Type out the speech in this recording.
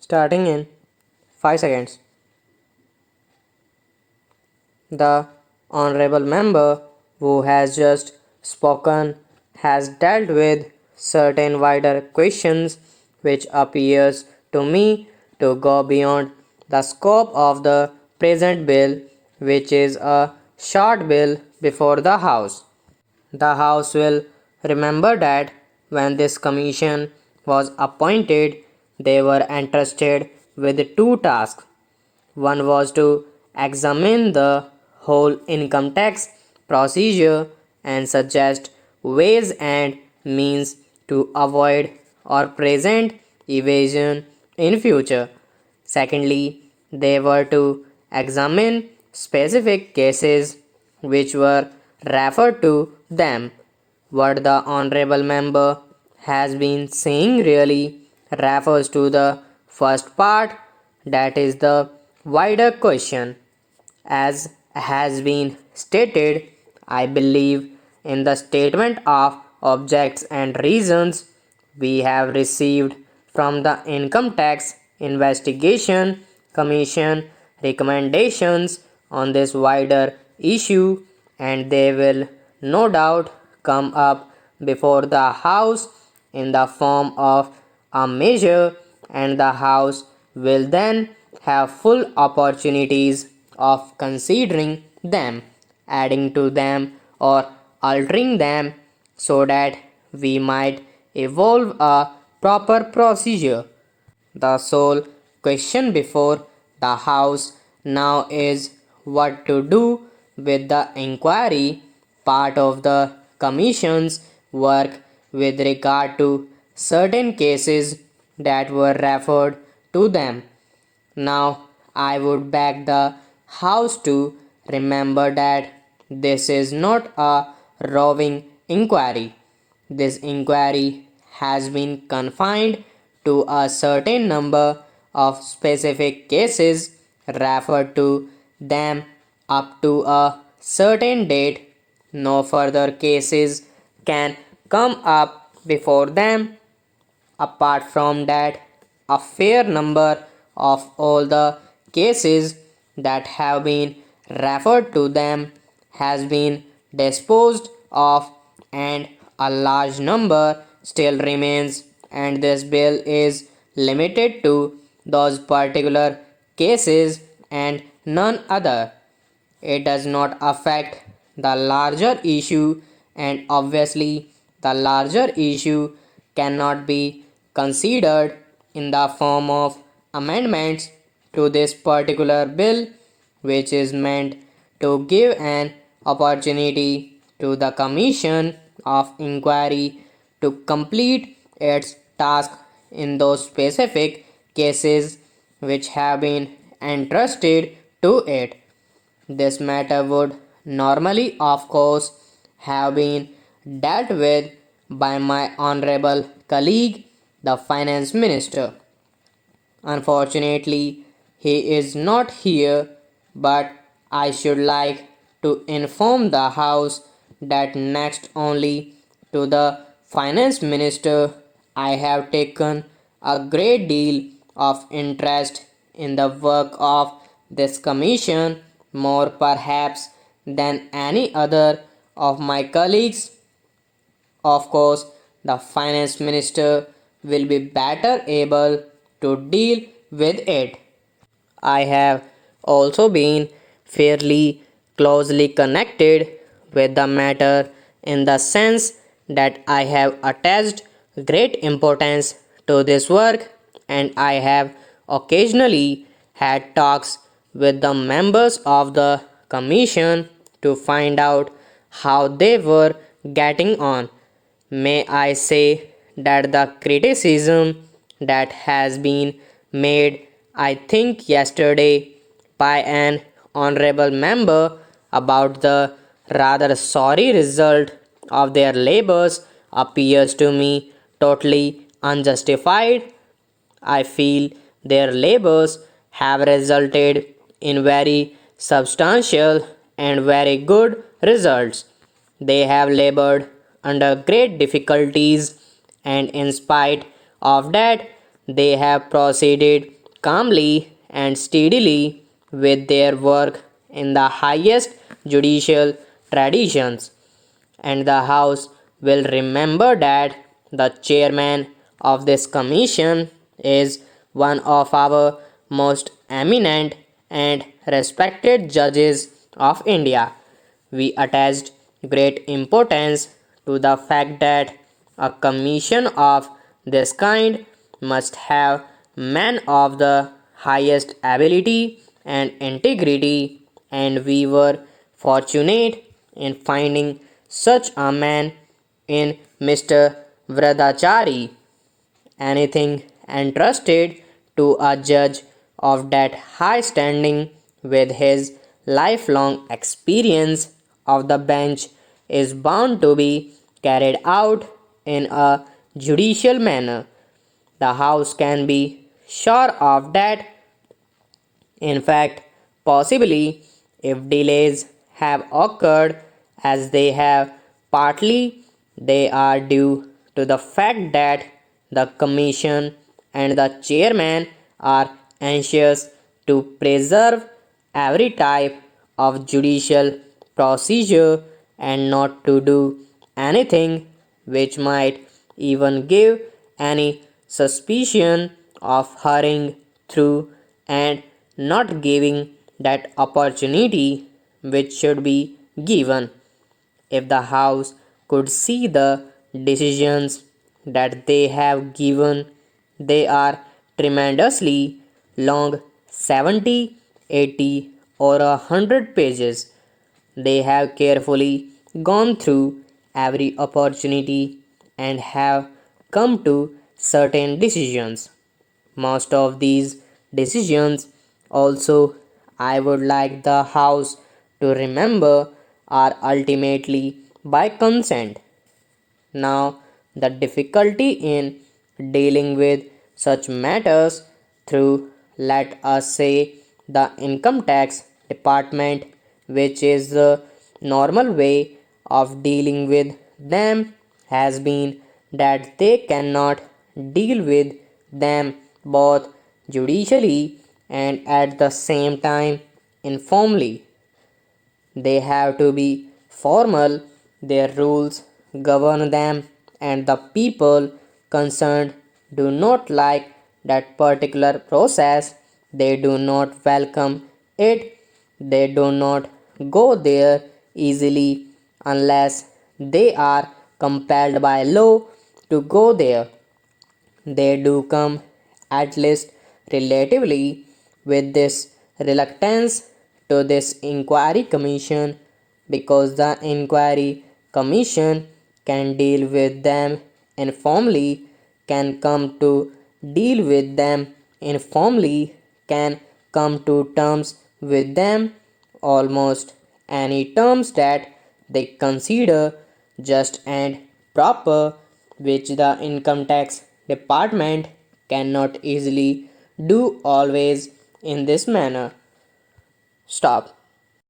Starting in 5 seconds. The honorable member who has just spoken has dealt with certain wider questions which appears to me to go beyond the scope of the present bill, which is a short bill before the House. The House will remember that when this commission was appointed, they were entrusted with two tasks. One was to examine the whole income tax procedure and suggest ways and means to avoid or prevent evasion in future. Secondly, they were to examine specific cases which were referred to them. What the honorable member has been saying really refers to the first part, that is the wider question. As has been stated, I believe in the statement of objects and reasons we have received from the Income Tax Investigation Commission recommendations on this wider issue, and they will no doubt come up before the House in the form of a measure, and the House will then have full opportunities of considering them, adding to them, or altering them so that we might evolve a proper procedure. The sole question before the House now is what to do with the inquiry part of the Commission's work with regard to certain cases that were referred to them. Now, I would beg the House to remember that this is not a roving inquiry. This inquiry has been confined to a certain number of specific cases referred to them up to a certain date. No further cases can come up before them. Apart from that, a fair number of all the cases that have been referred to them has been disposed of, and a large number still remains, and this bill is limited to those particular cases and none other. It does not affect the larger issue, and obviously the larger issue cannot be considered in the form of amendments to this particular bill, which is meant to give an opportunity to the Commission of Inquiry to complete its task in those specific cases which have been entrusted to it. This matter would normally, of course, have been dealt with by my honorable colleague, the Finance Minister. Unfortunately, he is not here, but I should like to inform the House that next only to the Finance Minister, I have taken a great deal of interest in the work of this commission, more perhaps than any other of my colleagues. Of course, the Finance Minister will be better able to deal with it. I have also been fairly closely connected with the matter in the sense that I have attached great importance to this work, and I have occasionally had talks with the members of the commission to find out how they were getting on. May I say that the criticism that has been made, I think yesterday, by an honorable member about the rather sorry result of their labors appears to me totally unjustified. I feel their labors have resulted in very substantial and very good results. They have labored under great difficulties, and in spite of that, they have proceeded calmly and steadily with their work in the highest judicial traditions, and the House will remember that the chairman of this commission is one of our most eminent and respected judges of India. We attached great importance to the fact that a commission of this kind must have men of the highest ability and integrity, and we were fortunate in finding such a man in Mr. Vradachari. Anything entrusted to a judge of that high standing with his lifelong experience of the bench is bound to be carried out in a judicial manner. The House can be sure of that. In fact, possibly, if delays have occurred as they have, partly they are due to the fact that the Commission and the Chairman are anxious to preserve every type of judicial procedure and not to do anything which might even give any suspicion of hurrying through and not giving that opportunity which should be given. If the House could see the decisions that they have given, they are tremendously long, 70, 80, or 100 pages. They have carefully gone through every opportunity and have come to certain decisions. Most of these decisions, also, I would like the House to remember, are ultimately by consent. Now, the difficulty in dealing with such matters through, let us say, the income tax department, which is the normal way of dealing with them, has been that they cannot deal with them both judicially and at the same time informally. They have to be formal, their rules govern them, and the people concerned do not like that particular process. They do not welcome it. They do not go there easily unless they are compelled by law to go there. They do come, at least relatively, with this reluctance to this inquiry commission, because the inquiry commission can deal with them informally, can come to deal with them informally, can come to terms with them, almost any terms that they consider just and proper, which the income tax department cannot easily do always in this manner. Stop.